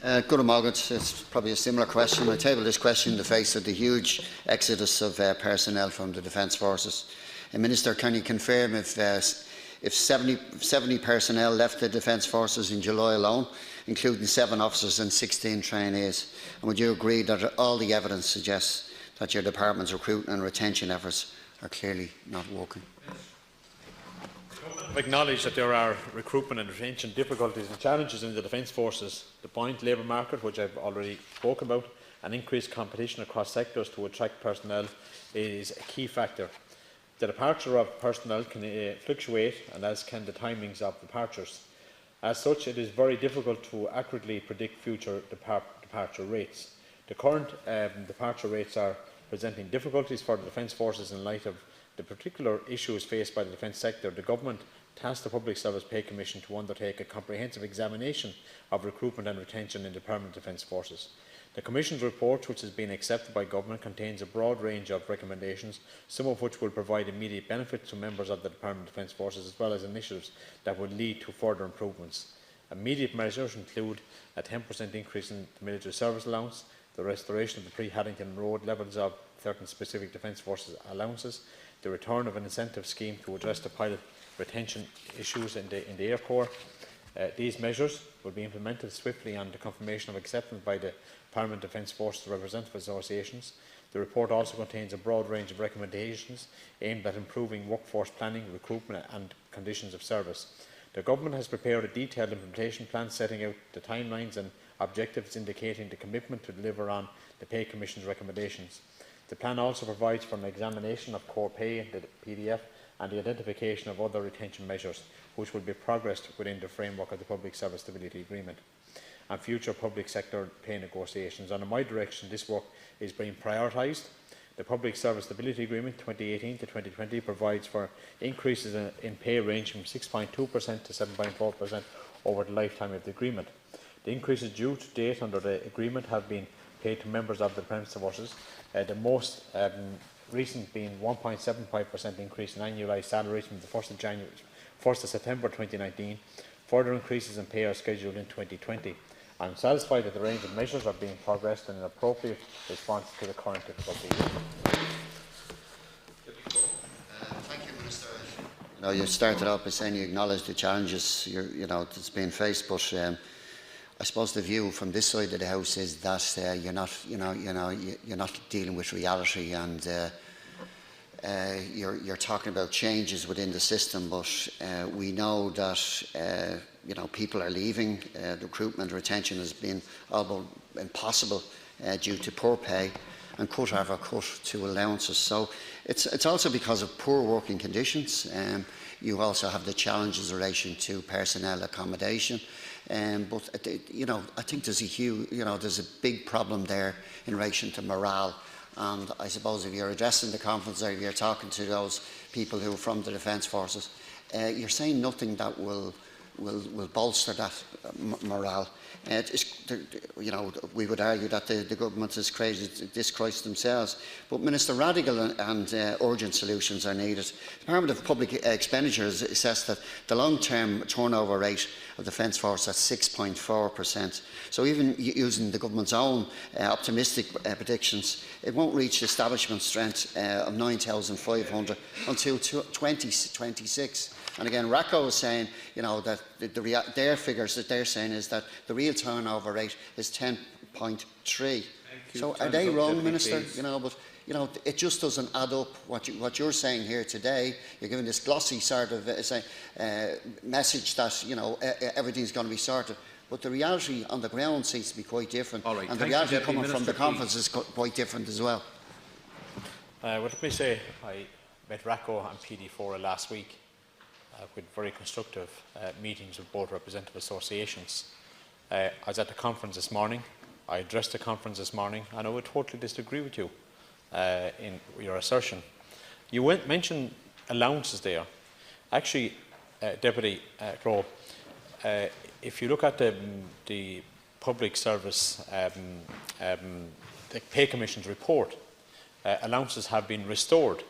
Good morning. It's probably a similar question. I table this question in the face of the huge exodus of personnel from the Defence Forces. Minister, can you confirm if 70 personnel left the Defence Forces in July alone, including 7 officers and 16 trainees? And would you agree that all the evidence suggests that your department's recruitment and retention efforts are clearly not working? I acknowledge that there are recruitment and retention difficulties and challenges in the Defence Forces. The buoyant labour market, which I have already spoken about, and increased competition across sectors to attract personnel is a key factor. The departure of personnel can fluctuate, and as can the timings of departures. As such, it is very difficult to accurately predict future departure rates. The current departure rates are presenting difficulties for the Defence Forces in light of the particular issues faced by the defence sector. The Government tasked the Public Service Pay Commission to undertake a comprehensive examination of recruitment and retention in the Permanent Defence Forces. The Commission's report, which has been accepted by Government, contains a broad range of recommendations, some of which will provide immediate benefit to members of the Permanent Defence Forces, as well as initiatives that would lead to further improvements. Immediate measures include a 10% increase in the military service allowance, the restoration of the pre-Haddington Road levels of certain specific Defence Forces allowances, the return of an incentive scheme to address the pilot retention issues in the Air Corps. These measures will be implemented swiftly on the confirmation of acceptance by the Permanent Defence Forces representative associations. The report also contains a broad range of recommendations aimed at improving workforce planning, recruitment and conditions of service. The Government has prepared a detailed implementation plan setting out the timelines and objectives indicating the commitment to deliver on the Pay Commission's recommendations. The plan also provides for an examination of core pay in the PDF and the identification of other retention measures, which will be progressed within the framework of the Public Service Stability Agreement and future public sector pay negotiations. Under my direction, this work is being prioritised. The Public Service Stability Agreement 2018 to 2020 provides for increases in pay ranging from 6.2% to 7.4% over the lifetime of the agreement. The increases due to date under the agreement have been paid to members of the Defence Forces, the most recent being 1.75% increase in annualised salaries from the 1st of September 2019. Further increases in pay are scheduled in 2020. I am satisfied that the range of measures are being progressed in an appropriate response to the current difficulties. Thank you, Minister. You started off by saying you acknowledge the challenges that's being faced, but I suppose the view from this side of the House is that you're not dealing with reality, and you're talking about changes within the system. But we know that people are leaving. Recruitment retention has been almost impossible due to poor pay and cut after cut to allowances. So it's also because of poor working conditions. You also have the challenges in relation to personnel accommodation. But I think there's there's a big problem there in relation to morale. And I suppose if you're addressing the conference or if you're talking to those people who are from the Defence Forces, you're saying nothing that will bolster that morale. We would argue that the government has created this crisis themselves. But Minister, radical and urgent solutions are needed. The Department of Public Expenditure has assessed that the long-term turnover rate of the Defence Force at 6.4%. So even using the government's own optimistic predictions, it won't reach establishment strength of 9,500 until 2026. And again, RACO is saying, that their figures that they're saying is that the real turnover rate is 10.3. So are they wrong, Minister? But it just doesn't add up. What you're saying here today, you're giving this glossy sort of message that everything's going to be sorted. But the reality on the ground seems to be quite different, and the reality coming from the conference is quite different as well. Well, let me say, I met RACO and PD4 last week. With very constructive meetings with both representative associations. I was at the conference this morning. I addressed the conference this morning, and I would totally disagree with you in your assertion. You mentioned allowances there. Actually, Deputy Crowe, if you look at the Public Service the Pay Commission's report, allowances have been restored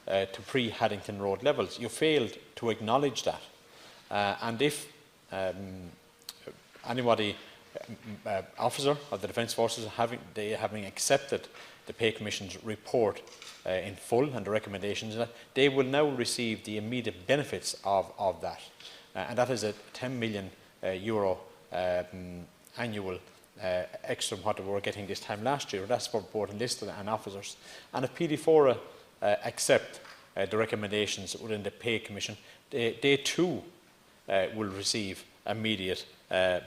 to pre-Haddington Road levels. You failed to acknowledge that. And if anybody officer of the Defence Forces, having accepted the Pay Commission's report in full and the recommendations, they will now receive the immediate benefits of that. And that is a €10 million annual extra from what they were getting this time last year. That's for both enlisted and officers. And if PD4 accept the recommendations within the Pay Commission, they too will receive immediate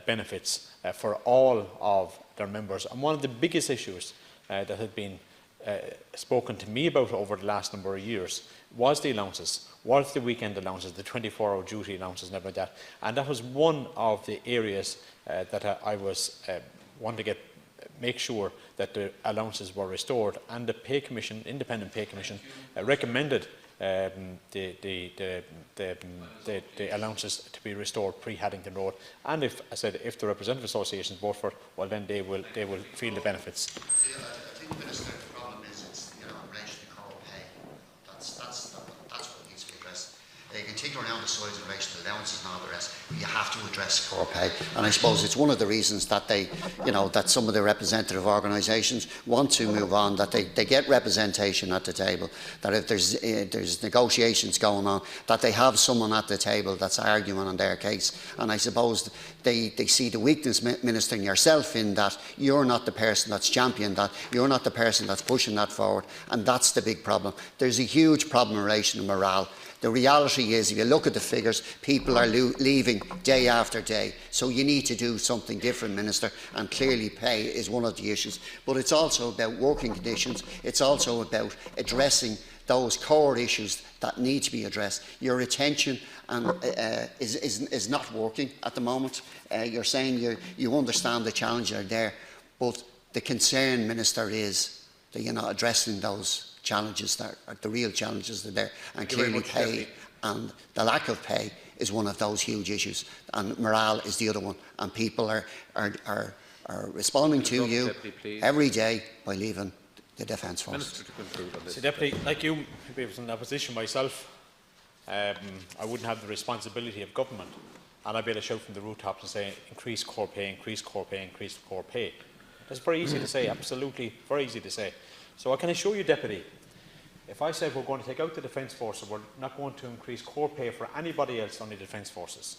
benefits for all of their members. And one of the biggest issues that had been spoken to me about over the last number of years was the allowances, was the weekend allowances, the 24-hour duty allowances and everything like that. And that was one of the areas that I was wanting to make sure that the allowances were restored. And the Pay Commission, Independent Pay Commission, recommended the allowances to be restored pre-Haddington Road. And if the representative associations vote for it, well then they will feel the benefits. See, I think, Minister, the problem is it's in relation to core pay. That's what needs to be addressed. You can tinker around the sides in relation to allowances and all the rest, but you have to address core pay. And I suppose it's one of the reasons that that some of the representative organisations want to move on, that they get representation at the table, that if there's negotiations going on, that they have someone at the table that's arguing on their case. And I suppose they see the weakness, Minister, in yourself, in that you're not the person that's championing that, you're not the person that's pushing that forward, and that's the big problem. There's a huge problem in relation to morale. The reality is, if you look at the figures, people are leaving day after day. So you need to do something different, Minister, and clearly pay is one of the issues. But it's also about working conditions. It's also about addressing those core issues that need to be addressed. Your retention is not working at the moment. You're saying you understand the challenges are there, but the concern, Minister, is that you're not addressing those challenges that are the real challenges that are there, and clearly pay and the lack of pay is one of those huge issues, and morale is the other one, and people are responding to you every day by leaving the Defence Force. So, Deputy, like you, if I was in that position myself, I wouldn't have the responsibility of government, and I'd be able to shout from the rooftops and say increase core pay, increase core pay, increase core pay. That's very easy to say, absolutely very easy to say. So I can assure you, Deputy, if I said we're going to take out the Defence Forces, we're not going to increase core pay for anybody else on the Defence Forces,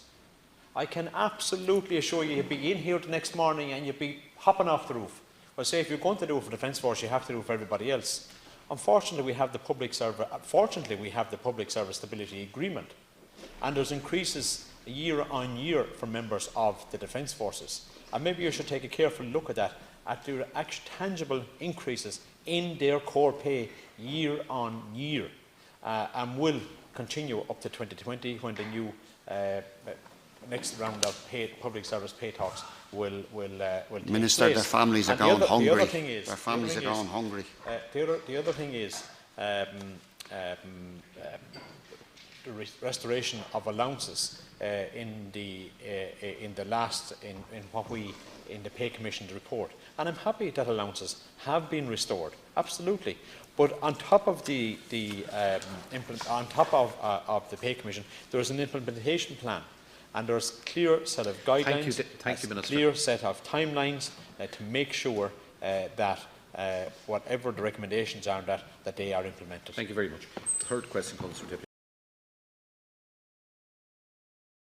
I can absolutely assure you, you'd be in here the next morning and you'd be hopping off the roof. Well, say if you're going to do it for Defence Force, you have to do it for everybody else. Unfortunately, we have the Public Service Stability Agreement, and there's increases year on year for members of the Defence Forces. And maybe you should take a careful look at that, at the actual tangible increases in their core pay year on year, and will continue up to 2020 when the new next round of public service pay talks will Minister, take place. Their families are going hungry. Their families are going hungry. The other thing is the restoration of allowances in the Pay Commission's report, and I'm happy that allowances have been restored, absolutely. But on top of the Pay Commission, there is an implementation plan, and there's a clear set of guidelines, a clear set of timelines to make sure that whatever the recommendations are, that they are implemented. Thank you very much. Third question comes from Deputy